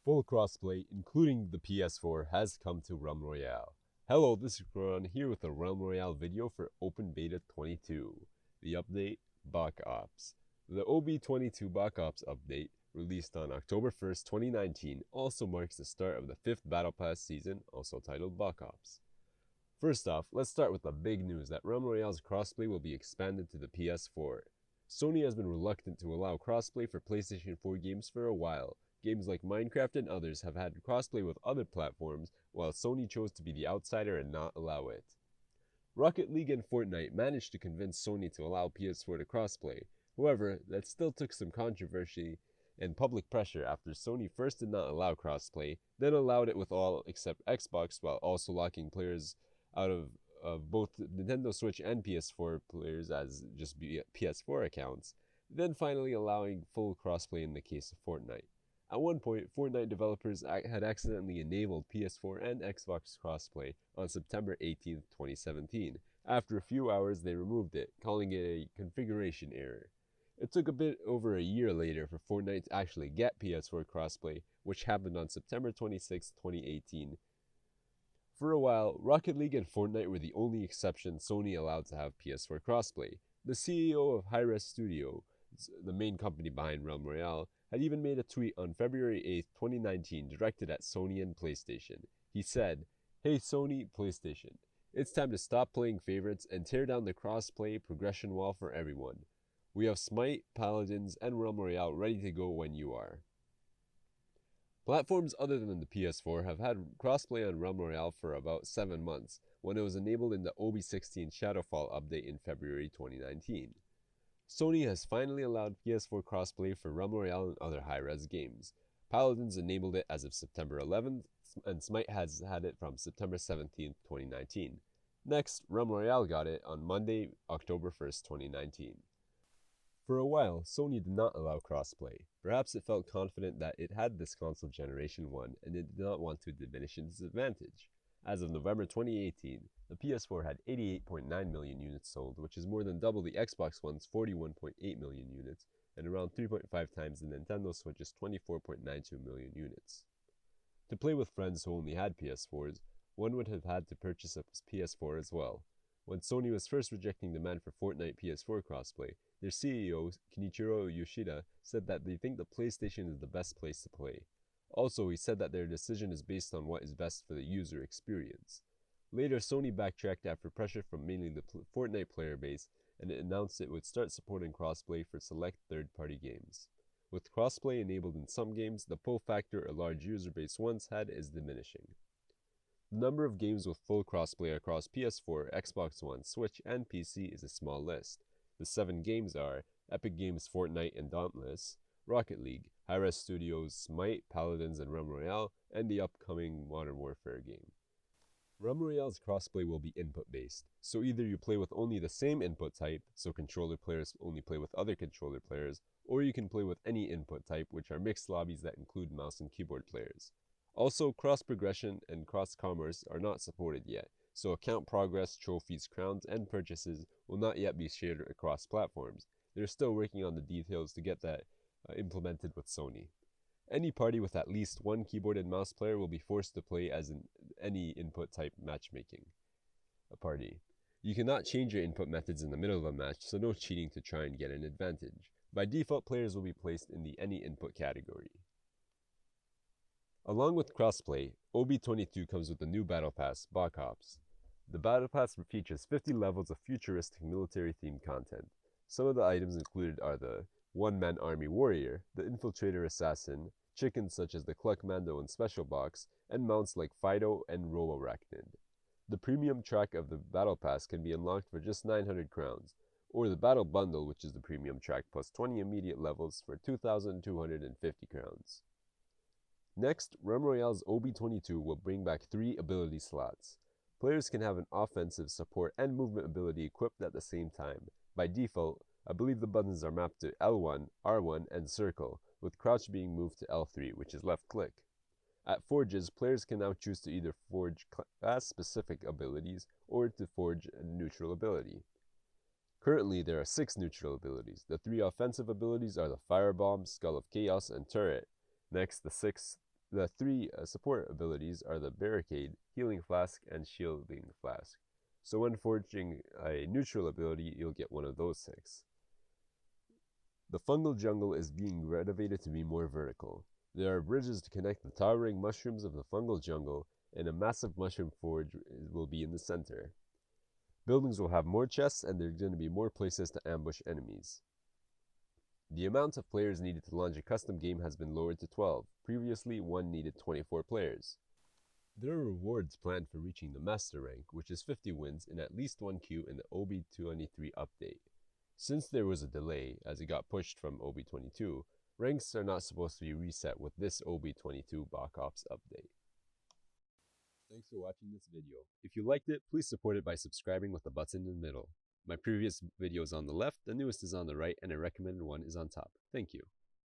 Full crossplay, including the PS4, has come to Realm Royale. Hello, this is Krodon here with a Realm Royale video for Open Beta 22. The update, BokOps. The OB22 BokOps update, released on October 1st, 2019, also marks the start of the 5th Battle Pass season, also titled BokOps. First off, let's start with the big news that Realm Royale's crossplay will be expanded to the PS4. Sony has been reluctant to allow crossplay for PlayStation 4 games for a while. Games like Minecraft and others have had crossplay with other platforms, while Sony chose to be the outsider and not allow it. Rocket League and Fortnite managed to convince Sony to allow PS4 to crossplay. However, that still took some controversy and public pressure after Sony first did not allow crossplay, then allowed it with all except Xbox, while also locking players out of both Nintendo Switch and PS4 players as just PS4 accounts, then finally allowing full crossplay in the case of Fortnite. At one point, Fortnite developers had accidentally enabled PS4 and Xbox crossplay on September 18, 2017. After a few hours, they removed it, calling it a configuration error. It took a bit over a year later for Fortnite to actually get PS4 crossplay, which happened on September 26, 2018. For a while, Rocket League and Fortnite were the only exception Sony allowed to have PS4 crossplay. The CEO of Hi-Res Studio, the main company behind Realm Royale, had even made a tweet on February 8, 2019 directed at Sony and PlayStation. He said, "Hey Sony, PlayStation, it's time to stop playing favorites and tear down the crossplay progression wall for everyone. We have Smite, Paladins, and Realm Royale ready to go when you are." Platforms other than the PS4 have had crossplay on Realm Royale for about 7 months, when it was enabled in the OB16 Shadowfall update in February 2019. Sony has finally allowed PS4 crossplay for Realm Royale and other high-res games. Paladins enabled it as of September 11th, and Smite has had it from September 17th, 2019. Next, Realm Royale got it on Monday, October 1st, 2019. For a while, Sony did not allow crossplay. Perhaps it felt confident that it had this console generation won, and it did not want to diminish its advantage. As of November 2018, the PS4 had 88.9 million units sold, which is more than double the Xbox One's 41.8 million units, and around 3.5 times the Nintendo Switch's 24.92 million units. To play with friends who only had PS4s, one would have had to purchase a PS4 as well. When Sony was first rejecting demand for Fortnite PS4 crossplay, their CEO, Kenichiro Yoshida, said that they think the PlayStation is the best place to play. Also, he said that their decision is based on what is best for the user experience. Later, Sony backtracked after pressure from mainly the Fortnite player base, and it announced it would start supporting crossplay for select third-party games. With crossplay enabled in some games, the pull factor a large user base once had is diminishing. The number of games with full crossplay across PS4, Xbox One, Switch, and PC is a small list. The 7 games are Epic Games' Fortnite and Dauntless, Rocket League, Hi-Res Studios' Smite, Paladins, and Realm Royale, and the upcoming Modern Warfare game. Realm Royale's crossplay will be input-based, so either you play with only the same input type, so controller players only play with other controller players, or you can play with any input type, which are mixed lobbies that include mouse and keyboard players. Also, cross-progression and cross-commerce are not supported yet, so account progress, trophies, crowns, and purchases will not yet be shared across platforms. They're still working on the details to get that implemented with Sony. Any party with at least one keyboard and mouse player will be forced to play as in any input type matchmaking party. You cannot change your input methods in the middle of a match, so no cheating to try and get an advantage. By default, players will be placed in the any input category. Along with crossplay, OB22 comes with a new battle pass, BokOps. The battle pass features 50 levels of futuristic military-themed content. Some of the items included are the one-man army warrior, the Infiltrator Assassin, chickens such as the Cluckmando and Special Boks, and mounts like Fido and Robo-Arachnid. The premium track of the battle pass can be unlocked for just 900 crowns, or the battle bundle, which is the premium track plus 20 immediate levels for 2,250 crowns. Next, Realm Royale's OB22 will bring back 3 ability slots. Players can have an offensive, support, and movement ability equipped at the same time. By default, I believe the buttons are mapped to L1, R1, and circle, with crouch being moved to L3, which is left click. At forges, players can now choose to either forge class-specific abilities or to forge a neutral ability. Currently, there are 6 neutral abilities. The 3 offensive abilities are the Firebomb, Skull of Chaos, and Turret. Next, the The three support abilities are the Barricade, Healing Flask, and Shielding Flask. So when forging a neutral ability, you'll get one of those 6. The Fungal Jungle is being renovated to be more vertical. There are bridges to connect the towering mushrooms of the Fungal Jungle, and a massive mushroom forge will be in the center. Buildings will have more chests, and there's going to be more places to ambush enemies. The amount of players needed to launch a custom game has been lowered to 12. Previously, one needed 24 players. There are rewards planned for reaching the Master rank, which is 50 wins and at least 1 Q in the OB23 update. Since there was a delay, as it got pushed from OB22, ranks are not supposed to be reset with this OB22 BokOps update. Thanks for watching this video. If you liked it, please support it by subscribing with the button in the middle. My previous video is on the left, the newest is on the right, and a recommended one is on top. Thank you.